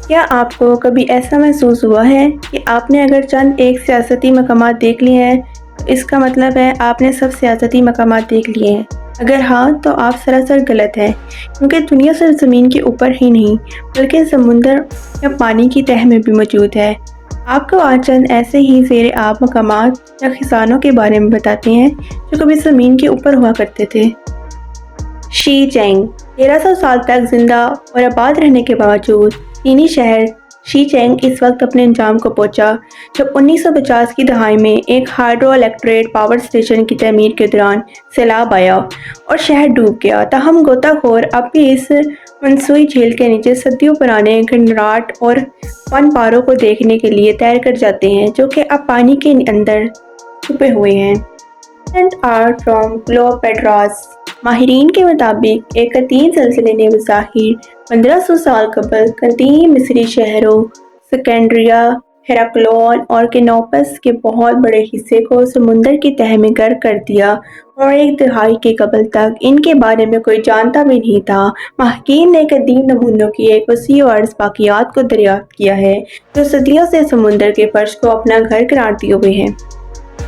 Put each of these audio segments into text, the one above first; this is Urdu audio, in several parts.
کیا آپ کو کبھی ایسا محسوس ہوا ہے کہ آپ نے اگر چند ایک سیاستی مقامات دیکھ لیے ہیں تو اس کا مطلب ہے آپ نے سب سیاستی مقامات دیکھ لیے ہیں؟ اگر ہاں تو آپ سراسر غلط ہیں، کیونکہ دنیا صرف زمین کے اوپر ہی نہیں بلکہ سمندر یا پانی کی تہہ میں بھی موجود ہے۔ آپ کو آج چند ایسے ہی زیر آب مقامات یا خزانوں کے بارے میں بتاتے ہیں جو کبھی زمین کے اوپر ہوا کرتے تھے۔ شی چینگ 1300 سال تک زندہ اور آباد رہنے کے باوجود چینی شہر شی چینگ اس وقت اپنے انجام کو پہنچا جب 1950 کی دہائی میں ایک ہائیڈرو الیکٹرک پاور اسٹیشن کی تعمیر کے دوران سیلاب آیا اور شہر ڈوب گیا۔ تاہم غوطہ خور اب بھی اس منصوعی جھیل کے نیچے صدیوں پرانے کھنڈرات اور فن پاروں کو دیکھنے کے لیے تیر کر جاتے ہیں جو کہ اب پانی کے اندر چھپے ہوئے ہیں۔ اینڈ آرٹ فرام کلیوپیٹراس ماہرین کے مطابق ایک قدیم زلزلے نے بظاہر 1500 سال قبل قدیم مصری شہروں اسکندریہ، ہیراکلیون اور کینوپس کے بہت بڑے حصے کو سمندر کی تہہ میں غرق کر دیا اور ایک دہائی کے قبل تک ان کے بارے میں کوئی جانتا بھی نہیں تھا۔ محققین نے قدیم نمونوں کی ایک وسیع و عرض باقیات کو دریافت کیا ہے جو صدیوں سے سمندر کے فرش کو اپنا گھر قرار دیے ہوئے ہیں۔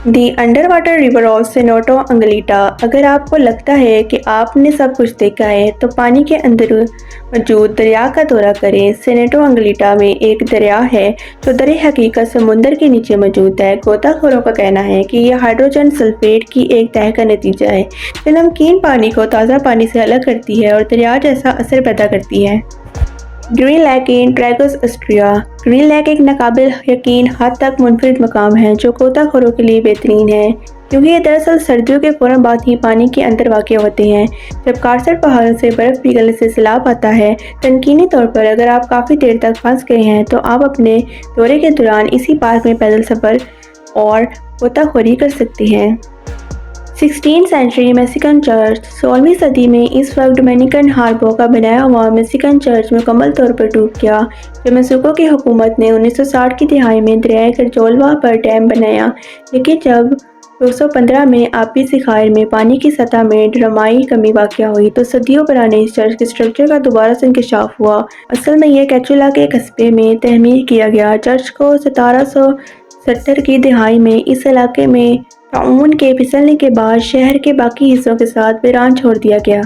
دی انڈر واٹر ریور آف سینٹو انگلیٹا۔ اگر آپ کو لگتا ہے کہ آپ نے سب کچھ دیکھا ہے تو پانی کے اندر موجود دریا کا دورہ کریں۔ سینٹو انگلیٹا میں ایک دریا ہے جو در حقیقت سمندر کے نیچے موجود ہے۔ غوطہ خوروں کا کہنا ہے کہ یہ ہائیڈروجن سلفیٹ کی ایک تہہ کا نتیجہ ہے جو نمکین پانی کو تازہ پانی سے الگ کرتی ہے اور دریا جیسا اثر پیدا کرتی ہے۔ گرین لیک ان ٹریگوس آسٹریا۔ گرین لیک ایک ناقابل یقین حد تک منفرد مقام ہے جو غوطہ خوروں کے لیے بہترین ہے کیونکہ یہ دراصل سردیوں کے فوراً بعد ہی پانی کے اندر واقع ہوتے ہیں جب کارسٹ پہاڑوں سے برف پگھلنے سے سیلاب آتا ہے۔ تکنیکی طور پر اگر آپ کافی دیر تک پھنس گئے ہیں تو آپ اپنے دورے کے دوران اسی پارک میں پیدل سفر اور غوطہ خوری کر سکتے ہیں۔ 16 سینچری میکسیکن چرچ۔ 16ویں صدی میں اس وقت ڈومینیکن ہاربو کا بنایا ہوا میکسیکن چرچ مکمل طور پر ڈوب گیا جب میکسیکو کی حکومت نے 1960 کی دہائی میں دریائے کجولوا پر ڈیم بنایا، لیکن جب 215 میں آبی ذخائر میں پانی کی سطح میں ڈرامائی کمی واقع ہوئی تو صدیوں پرانے اس چرچ کے اسٹرکچر کا دوبارہ سے انکشاف ہوا۔ اصل میں یہ کیچولا کے قصبے میں تعمیر کیا گیا چرچ کو 1770 کی دہائی میں اس علاقے میں طاعون کے پھسلنے کے بعد شہر کے باقی حصوں کے ساتھ ویران چھوڑ دیا گیا۔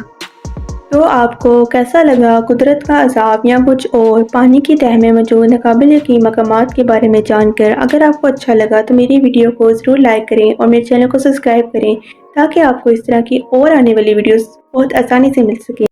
تو آپ کو کیسا لگا قدرت کا عذاب یا کچھ اور پانی کی تہہ میں موجود ناقابل یقین مقامات کے بارے میں جان کر؟ اگر آپ کو اچھا لگا تو میری ویڈیو کو ضرور لائک کریں اور میرے چینل کو سبسکرائب کریں تاکہ آپ کو اس طرح کی اور آنے والی ویڈیوز بہت آسانی سے مل سکیں۔